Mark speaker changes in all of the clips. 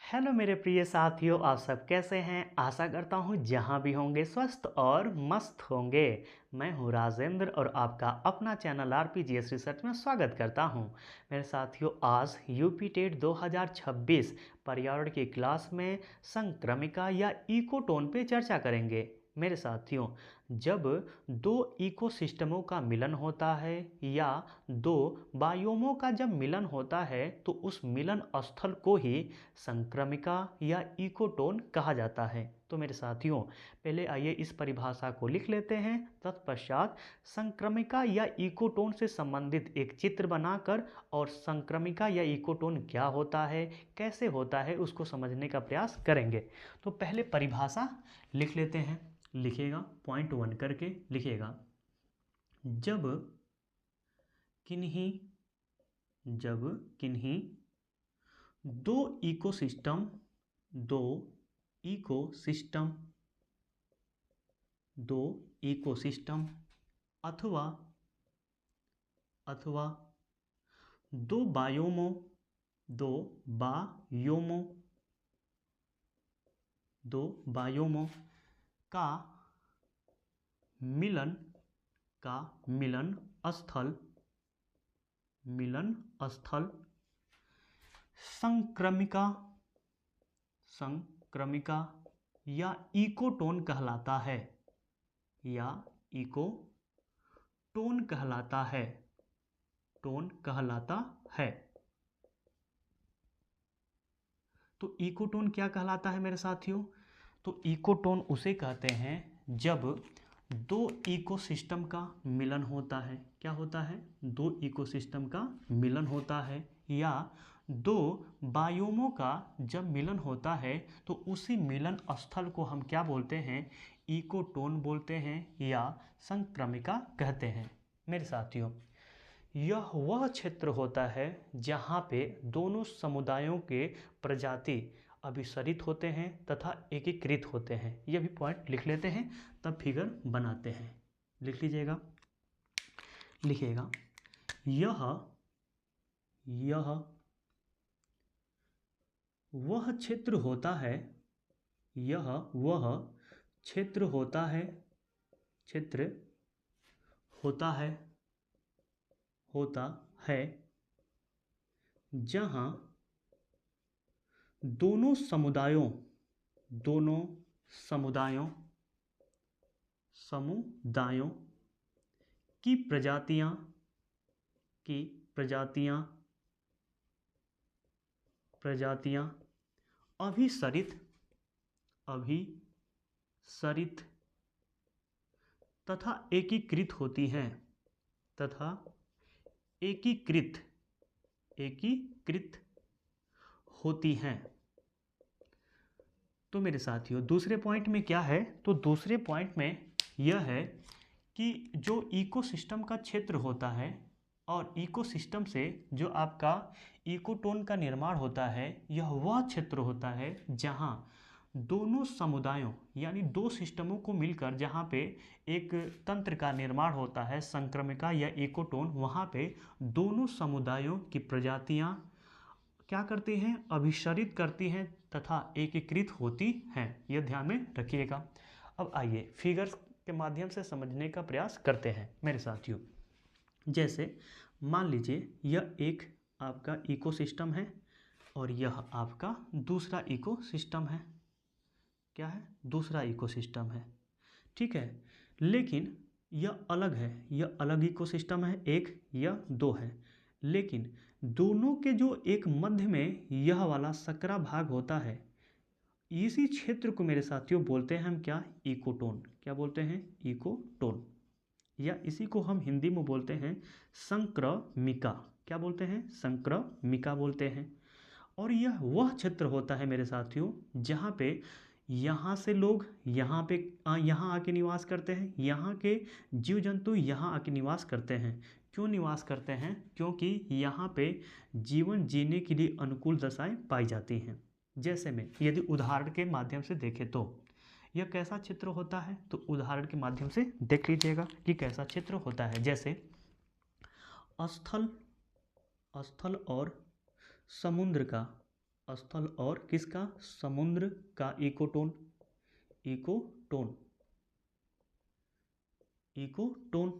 Speaker 1: Hello मेरे प्रिय साथियों, आप सब कैसे हैं। आशा करता हूँ जहाँ भी होंगे स्वस्थ और मस्त होंगे। मैं हूँ राजेंद्र और आपका अपना चैनल आरपीजीएस रिसर्च में स्वागत करता हूँ। मेरे साथियों, आज यूपी टेट 2026 पर्यावरण की क्लास में संक्रमिका या इकोटोन पे चर्चा करेंगे। मेरे साथियों, जब दो इकोसिस्टमों का मिलन होता है या दो बायोमों का जब मिलन होता है तो उस मिलन स्थल को ही संक्रमिका या इकोटोन कहा जाता है। तो मेरे साथियों, पहले आइए इस परिभाषा को लिख लेते हैं। तत्पश्चात संक्रमिका या इकोटोन से संबंधित एक चित्र बनाकर और संक्रमिका या इकोटोन क्या होता है, कैसे होता है, उसको समझने का प्रयास करेंगे। तो पहले परिभाषा लिख लेते हैं। लिखेगा पॉइंट 1 करके लिखेगा। जब किन्हीं दो इकोसिस्टम अथवा दो बायोमों का मिलन स्थल संक्रमिका या इकोटोन कहलाता है। तो इकोटोन क्या कहलाता है मेरे साथियों? तो इकोटोन उसे कहते हैं जब दो इकोसिस्टम का मिलन होता है। क्या होता है? दो इकोसिस्टम का मिलन होता है या दो बायोमों का जब मिलन होता है तो उसी मिलन स्थल को हम क्या बोलते हैं? इकोटोन बोलते हैं या संक्रमिका कहते हैं। मेरे साथियों, यह वह क्षेत्र होता है जहाँ पे दोनों समुदायों के प्रजाति अभिसरित होते हैं तथा एकीकृत होते हैं। यह भी पॉइंट लिख लेते हैं, तब फिगर बनाते हैं। लिख लीजिएगा। लिखिएगा, यह वह क्षेत्र होता है जहाँ दोनों समुदायों की प्रजातियां अभिसरित तथा एकीकृत होती हैं। तो मेरे साथियों, दूसरे पॉइंट में क्या है? तो दूसरे पॉइंट में यह है कि जो इकोसिस्टम का क्षेत्र होता है और इकोसिस्टम से जो आपका इकोटोन का निर्माण होता है, यह वह क्षेत्र होता है जहां दोनों समुदायों यानी दो सिस्टमों को मिलकर जहाँ पे एक तंत्र का निर्माण होता है, संक्रमिका या इकोटोन, वहाँ पे दोनों समुदायों की प्रजातियाँ क्या करती हैं? अभिसरित करती हैं तथा एकीकृत होती हैं। यह ध्यान में रखिएगा। अब आइए फिगर्स के माध्यम से समझने का प्रयास करते हैं मेरे साथियों। जैसे मान लीजिए यह एक आपका इकोसिस्टम है और यह आपका दूसरा इकोसिस्टम है। क्या है? दूसरा इकोसिस्टम है। ठीक है, लेकिन यह अलग है, यह अलग इकोसिस्टम है, एक या दो है। लेकिन दोनों के जो एक मध्य में यह वाला सकरा भाग होता है, इसी क्षेत्र को मेरे साथियों बोलते हैं हम क्या? इकोटोन। क्या बोलते हैं? इकोटोन। या इसी को हम हिंदी में बोलते हैं संक्रमिका। क्या बोलते हैं? संक्रमिका बोलते हैं। और यह वह क्षेत्र होता है मेरे साथियों जहाँ पे यहाँ से लोग यहाँ आके निवास करते हैं, यहाँ के जीव जंतु यहाँ आके निवास करते हैं। क्यों निवास करते हैं? क्योंकि यहाँ पे जीवन जीने के लिए अनुकूल दशाएं पाई जाती हैं। जैसे में यदि उदाहरण के माध्यम से देखें तो यह कैसा चित्र होता है? तो उदाहरण के माध्यम से देख लीजिएगा कि कैसा चित्र होता है। जैसे स्थल और समुद्र का स्थल और किसका, समुद्र का इकोटोन, इकोटोन, इकोटोन।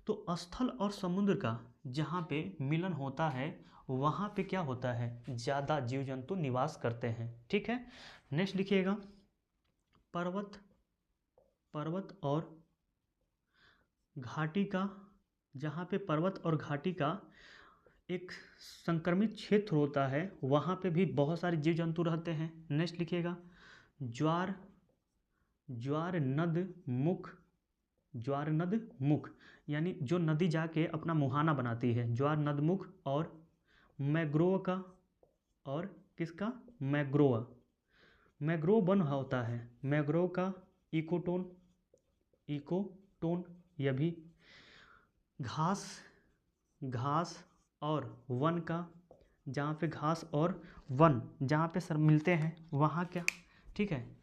Speaker 1: तो स्थल और समुद्र का जहाँ पे मिलन होता है वहाँ पे क्या होता है, ज़्यादा जीव जंतु निवास करते हैं। ठीक है, नेक्स्ट लिखिएगा, पर्वत, पर्वत और घाटी का, जहाँ पे पर्वत और घाटी का एक संक्रमित क्षेत्र होता है वहाँ पे भी बहुत सारे जीव जंतु रहते हैं। नेक्स्ट लिखिएगा, ज्वार, ज्वार नद मुख, ज्वार नद मुख यानी जो नदी जाके अपना मुहाना बनाती है, ज्वार नदमुख। और मैग्रोव का, और किसका, मैग्रोव, मैग्रोव वन होता है, मैग्रोव का इकोटोन, इकोटोन। यह भी घास, घास और वन का, जहाँ पे घास और वन जहाँ पे सर मिलते हैं वहाँ क्या, ठीक है,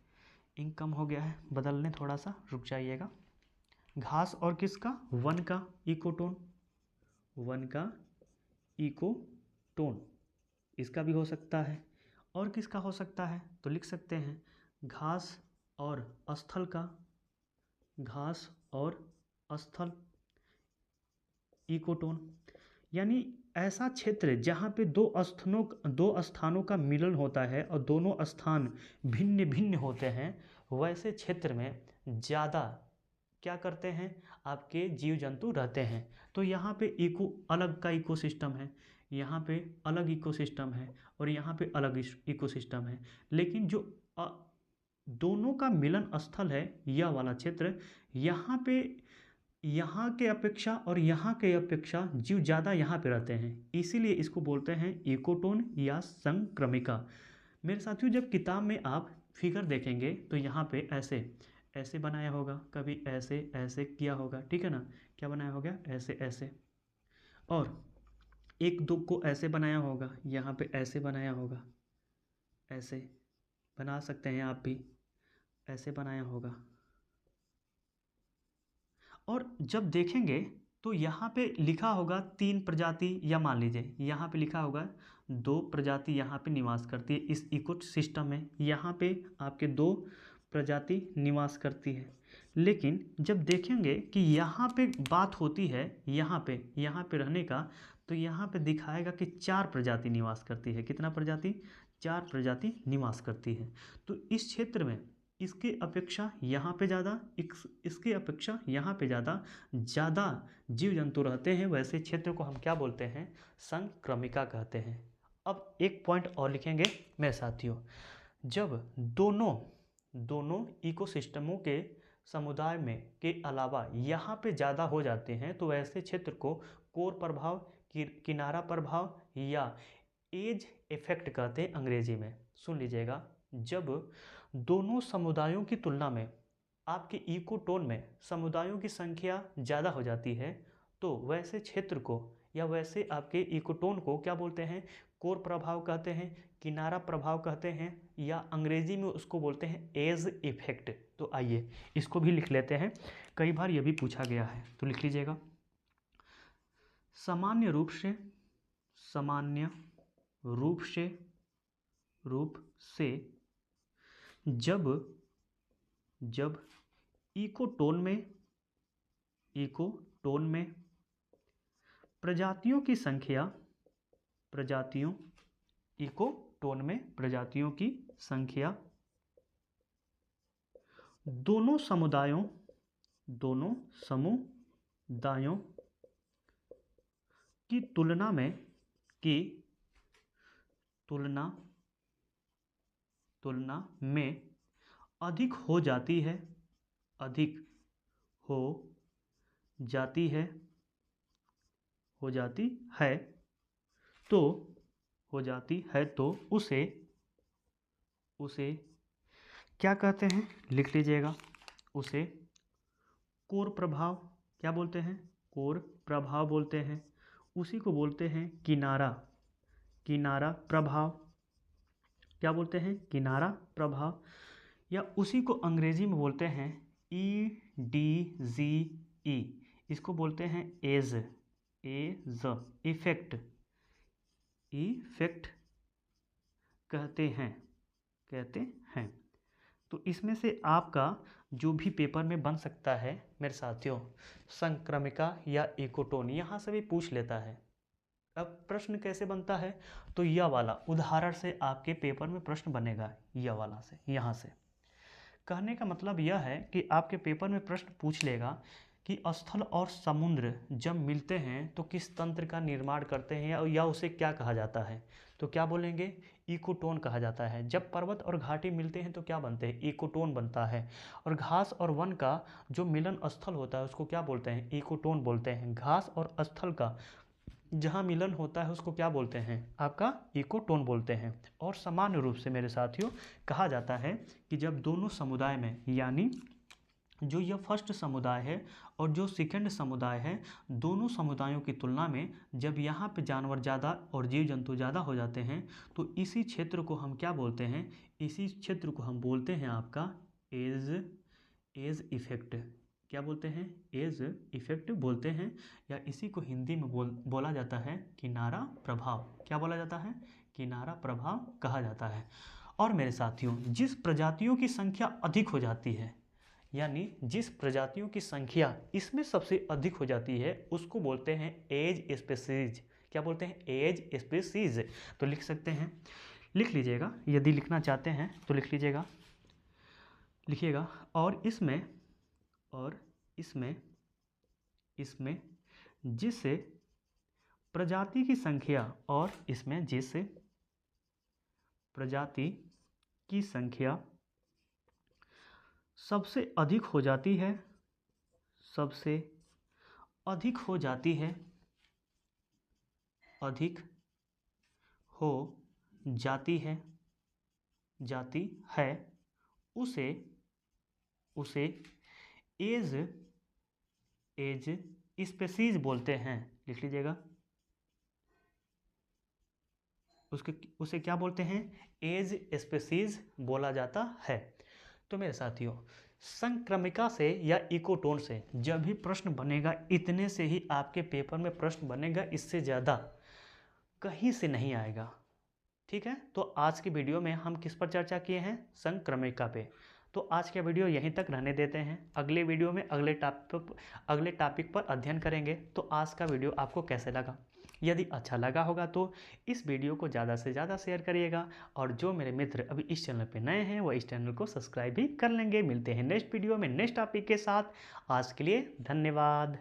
Speaker 1: इंक कम हो गया है, बदल लें थोड़ा सा, रुक जाइएगा। घास और किसका, वन का इकोटोन, वन का इकोटोन, इसका भी हो सकता है। और किसका हो सकता है, तो लिख सकते हैं घास और स्थल का, घास और स्थल इकोटोन। यानी ऐसा क्षेत्र जहाँ पे दो स्थानों का मिलन होता है और दोनों स्थान भिन्न भिन्न होते हैं, वैसे क्षेत्र में ज़्यादा क्या करते हैं, आपके जीव जंतु रहते हैं। तो यहाँ पे अलग का इकोसिस्टम है, यहाँ पे अलग इकोसिस्टम है, और यहाँ पे अलग इकोसिस्टम है। लेकिन जो दोनों का मिलन स्थल है यह वाला क्षेत्र, यहाँ पे यहाँ के अपेक्षा और यहाँ के अपेक्षा जीव ज़्यादा यहाँ पे रहते हैं, इसीलिए इसको बोलते हैं इकोटोन या संक्रमिका। मेरे साथियों, जब किताब में आप फिगर देखेंगे तो यहाँ पे ऐसे ऐसे बनाया होगा, कभी ऐसे ऐसे किया होगा, ठीक है ना, क्या बनाया होगा, ऐसे ऐसे, और एक दो को ऐसे बनाया होगा, यहाँ पे ऐसे बनाया होगा, ऐसे बना सकते हैं आप भी, ऐसे बनाया होगा। और जब देखेंगे तो यहाँ पे लिखा होगा 3 प्रजाति, या मान लीजिए यहाँ पे लिखा होगा 2 प्रजाति यहाँ पे निवास करती है इस इको सिस्टम में, यहाँ पे आपके 2 प्रजाति निवास करती है। लेकिन जब देखेंगे कि यहाँ पे बात होती है यहाँ पे रहने का, तो यहाँ पे दिखाएगा कि 4 प्रजाति निवास करती है। कितना प्रजाति, 4 प्रजाति निवास करती है। तो इस क्षेत्र में इसके अपेक्षा यहाँ पे ज़्यादा, इसके अपेक्षा यहाँ पे ज़्यादा जीव जंतु रहते हैं, वैसे क्षेत्र को हम क्या बोलते हैं, संक्रमिका कहते हैं। अब एक पॉइंट और लिखेंगे मेरे साथियों, जब दोनों इकोसिस्टमों के समुदाय में के अलावा यहाँ पे ज़्यादा हो जाते हैं तो ऐसे क्षेत्र को कोर प्रभाव, किनारा प्रभाव या एज इफेक्ट कहते हैं अंग्रेजी में। सुन लीजिएगा, जब दोनों समुदायों की तुलना में आपके इकोटोन में समुदायों की संख्या ज़्यादा हो जाती है तो वैसे क्षेत्र को या वैसे आपके इकोटोन को क्या बोलते हैं, कोर प्रभाव कहते हैं, किनारा प्रभाव कहते हैं, या अंग्रेजी में उसको बोलते हैं एज इफेक्ट। तो आइए इसको भी लिख लेते हैं, कई बार यह भी पूछा गया है, तो लिख लीजिएगा। सामान्य रूप से जब इकोटोन में प्रजातियों की संख्या दोनों समुदायों की तुलना में अधिक हो जाती है तो उसे क्या कहते हैं, लिख लीजिएगा, उसे कोर प्रभाव क्या बोलते हैं, कोर प्रभाव बोलते हैं। उसी को बोलते हैं किनारा प्रभाव, क्या बोलते हैं, किनारा प्रभाव, या उसी को अंग्रेजी में बोलते हैं EDZE, इसको बोलते हैं एज इफेक्ट कहते हैं। तो इसमें से आपका जो भी पेपर में बन सकता है मेरे साथियों, संक्रमिका या इकोटोन, यहाँ से भी पूछ लेता है। अब प्रश्न कैसे बनता है, तो यह वाला उदाहरण से आपके पेपर में प्रश्न बनेगा, यह वाला से, यहाँ से। कहने का मतलब यह है कि आपके पेपर में प्रश्न पूछ लेगा कि स्थल और समुद्र जब मिलते हैं तो किस तंत्र का निर्माण करते हैं या उसे क्या कहा जाता है, तो क्या बोलेंगे, इकोटोन कहा जाता है। जब पर्वत और घाटी मिलते हैं तो क्या बनते हैं, इकोटोन बनता है। और घास और वन का जो मिलन स्थल होता है उसको क्या बोलते हैं, इकोटोन बोलते हैं। घास और स्थल का जहाँ मिलन होता है उसको क्या बोलते हैं, आपका इकोटोन बोलते हैं। और सामान्य रूप से मेरे साथियों कहा जाता है कि जब दोनों समुदाय में, यानी जो यह फर्स्ट समुदाय है और जो सेकंड समुदाय है, दोनों समुदायों की तुलना में जब यहाँ पे जानवर ज़्यादा और जीव जंतु ज़्यादा हो जाते हैं तो इसी क्षेत्र को हम क्या बोलते हैं, इसी क्षेत्र को हम बोलते हैं आपका एज इफेक्ट। क्या बोलते हैं, एज इफेक्ट बोलते हैं, या इसी को हिंदी में बोला जाता है किनारा प्रभाव। क्या बोला जाता है, किनारा प्रभाव कहा जाता है। और मेरे साथियों जिस प्रजातियों की संख्या अधिक हो जाती है, यानी जिस प्रजातियों की संख्या इसमें सबसे अधिक हो जाती है उसको बोलते हैं एज स्पीशीज। क्या बोलते हैं, एज स्पीशीज। तो लिख सकते हैं, लिख लीजिएगा, यदि लिखना चाहते हैं तो लिख लीजिएगा, लिखिएगा। और इसमें जिस प्रजाति की संख्या, और इसमें जिस प्रजाति की संख्या सबसे अधिक हो जाती है, सबसे अधिक हो जाती है, अधिक हो जाती है, उसे एज स्पीशीज बोलते हैं। लिख लीजिएगा, उसे क्या बोलते हैं, एज स्पीशीज बोला जाता है। तो मेरे साथियों संक्रमिका से या इकोटोन से जब भी प्रश्न बनेगा, इतने से ही आपके पेपर में प्रश्न बनेगा, इससे ज़्यादा कहीं से नहीं आएगा। ठीक है, तो आज की वीडियो में हम किस पर चर्चा किए हैं, संक्रमिका पे। तो आज का वीडियो यहीं तक रहने देते हैं, अगले वीडियो में अगले टॉपिक पर अध्ययन करेंगे। तो आज का वीडियो आपको कैसे लगा, यदि अच्छा लगा होगा तो इस वीडियो को ज़्यादा से ज़्यादा शेयर करिएगा। और जो मेरे मित्र अभी इस चैनल पे नए हैं वो इस चैनल को सब्सक्राइब भी कर लेंगे। मिलते हैं नेक्स्ट वीडियो में नेक्स्ट टॉपिक के साथ। आज के लिए धन्यवाद।